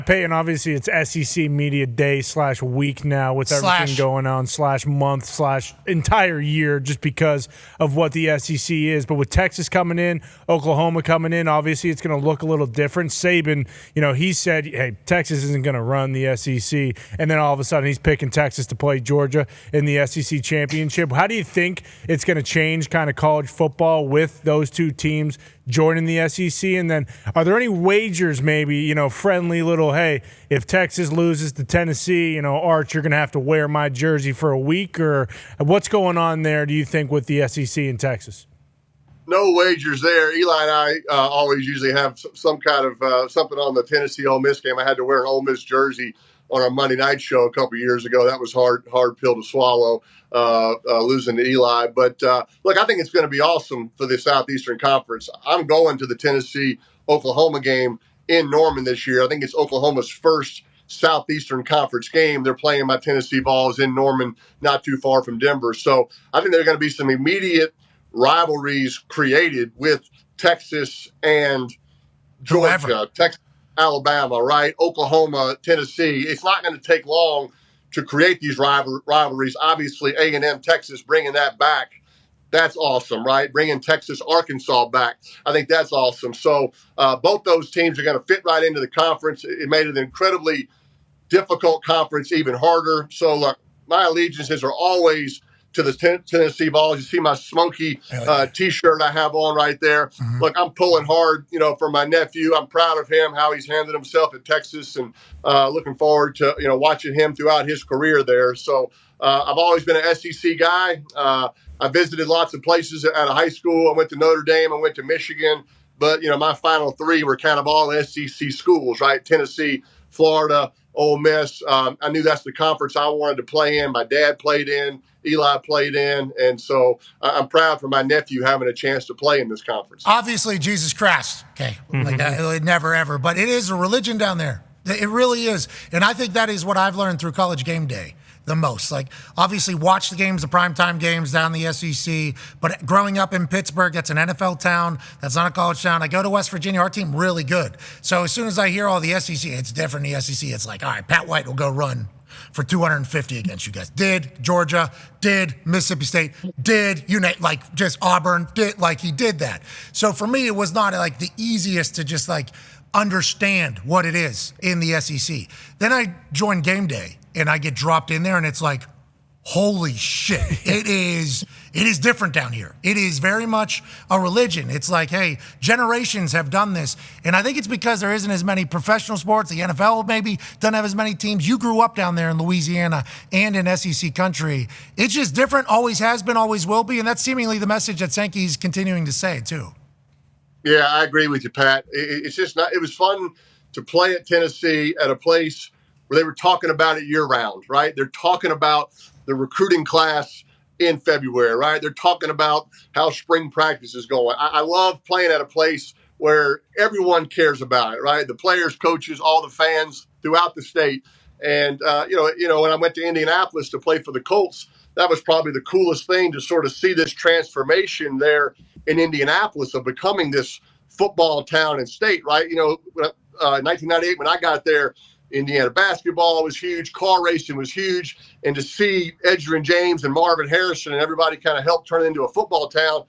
Peyton, obviously it's SEC Media Day / week now with everything going on / month / entire year just because of what the SEC is. But with Texas coming in, Oklahoma coming in, obviously it's going to look a little different. Saban, he said, hey, Texas isn't going to run the SEC. And then all of a sudden he's picking Texas to play Georgia in the SEC championship. How do you think it's going to change kind of college football with those two teams joining the SEC? And then are there any wagers maybe, friendly little, hey, if Texas loses to Tennessee, Arch, you're going to have to wear my jersey for a week? Or what's going on there, do you think, with the SEC in Texas? No wagers there. Eli and I always usually have some kind of something on the Tennessee-Ole Miss game. I had to wear an Ole Miss jersey on our Monday night show a couple years ago. That was hard pill to swallow, losing to Eli. But look, I think it's going to be awesome for the Southeastern Conference. I'm going to the Tennessee-Oklahoma game in Norman this year. I think it's Oklahoma's first Southeastern Conference game. They're playing my Tennessee Vols in Norman, not too far from Denver. So I think there are going to be some immediate rivalries created with Texas and Georgia, Texas, Alabama, right? Oklahoma, Tennessee. It's not going to take long to create these rivalries. Obviously, A&M, Texas, bringing that back. That's awesome, right? Bringing Texas, Arkansas back. I think that's awesome. So both those teams are going to fit right into the conference. It made an incredibly difficult conference even harder. So, look, my allegiances are always to the Tennessee Vols. You see my Smoky T-shirt I have on right there. Mm-hmm. Look, I'm pulling hard, for my nephew. I'm proud of him, how he's handled himself at Texas, and looking forward to, watching him throughout his career there. So I've always been an SEC guy. I visited lots of places out of high school. I went to Notre Dame. I went to Michigan. But, my final three were kind of all SEC schools, right? Tennessee, Florida, Ole Miss. I knew that's the conference I wanted to play in. My dad played in. Eli played in. And so I'm proud for my nephew having a chance to play in this conference. Obviously, Jesus Christ. Okay. Mm-hmm. Like never, ever. But it is a religion down there. It really is. And I think that is what I've learned through College Game Day the most. Like, obviously, watch the games, the primetime games down the SEC. But growing up in Pittsburgh, that's an NFL town. That's not a college town. I go to West Virginia. Our team really good. So as soon as I hear all the SEC, it's different in the SEC. It's like, all right, Pat White will go run for 250 against you guys. Did Georgia, did Mississippi State, did just Auburn, he did that. So for me, it was not like the easiest to just understand what it is in the SEC. Then I joined Game Day and I get dropped in there and it's like, holy shit, it is different down here. It is very much a religion. It's like, hey, generations have done this. And I think it's because there isn't as many professional sports. The NFL maybe doesn't have as many teams. You grew up down there in Louisiana and in SEC country. It's just different, always has been, always will be. And that's seemingly the message that Sankey's continuing to say, too. Yeah, I agree with you, Pat. It's just not, it was fun to play at Tennessee at a place where they were talking about it year round, right? They're talking about the recruiting class in February, right? They're talking about how spring practice is going. I love playing at a place where everyone cares about it, right? The players, coaches, all the fans throughout the state. And, when I went to Indianapolis to play for the Colts, that was probably the coolest thing to sort of see this transformation there in Indianapolis of becoming this football town and state, right? 1998, when I got there, Indiana basketball was huge, car racing was huge, and to see Edgerrin James and Marvin Harrison and everybody kind of help turn it into a football town,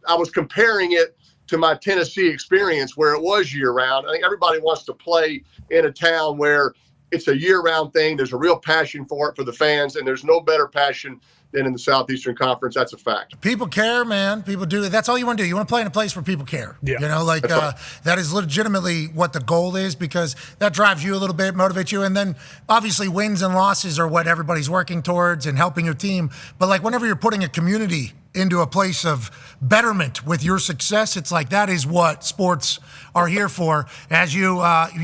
I was comparing it to my Tennessee experience where it was year-round. I think everybody wants to play in a town where it's a year-round thing. There's a real passion for it for the fans, and there's no better passion than in the Southeastern Conference. That's a fact. People care, man. People do. That's all you want to do. You want to play in a place where people care. Yeah. That is legitimately what the goal is, because that drives you a little bit, motivates you. And then obviously wins and losses are what everybody's working towards and helping your team. But whenever you're putting a community into a place of betterment with your success, it's like that is what sports are here for. As you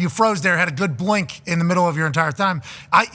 froze there, had a good blink in the middle of your entire time.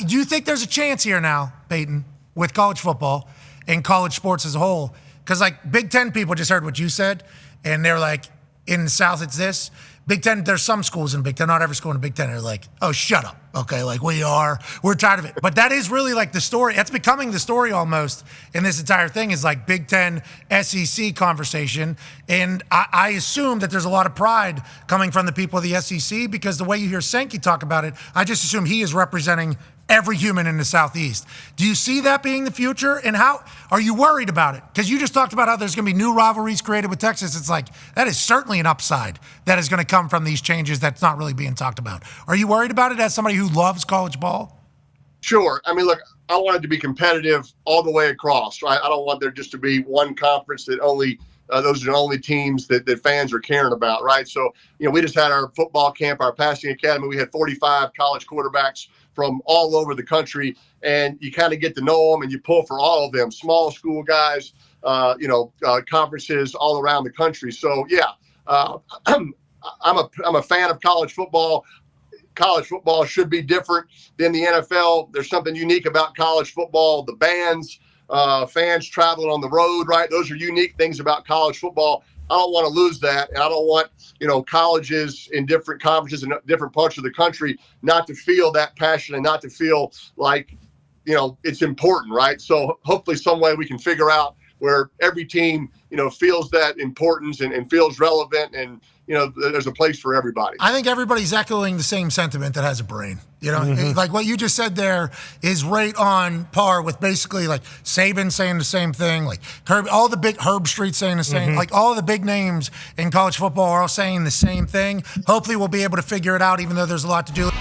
Do you think there's a chance here now, Peyton, with college football and college sports as a whole? Because Big Ten people just heard what you said, and they're like, in the South it's this. Big Ten, there's some schools in Big Ten, not every school in Big Ten are like, oh, shut up. Okay, like we're tired of it. But that is really like the story. That's becoming the story almost in this entire thing is like Big Ten SEC conversation. And I assume that there's a lot of pride coming from the people of the SEC because the way you hear Sankey talk about it, I just assume he is representing every human in the Southeast. Do you see that being the future? And how are you worried about it? Because you just talked about how there's going to be new rivalries created with Texas. It's like, that is certainly an upside that is going to come from these changes that's not really being talked about. Are you worried about it as somebody who loves college ball? Sure. I mean, look, I want it to be competitive all the way across, right? I don't want there just to be one conference that only those are the only teams that fans are caring about, right? So, we just had our football camp, our passing academy. We had 45 college quarterbacks from all over the country, and you kind of get to know them and you pull for all of them, small school guys, conferences all around the country. So, yeah, I'm a fan of college football. College football should be different than the NFL. There's something unique about college football. The bands, fans traveling on the road, right? Those are unique things about college football. I don't want to lose that, and I don't want colleges in different conferences in different parts of the country not to feel that passion and not to feel like it's important, right? So hopefully some way we can figure out where every team feels that importance and feels relevant, and there's a place for everybody. I think everybody's echoing the same sentiment that has a brain. Like what you just said there is right on par with basically like Saban saying the same thing, like all the big Herb Street saying the same, like all the big names in college football are all saying the same thing. Hopefully we'll be able to figure it out, even though there's a lot to do.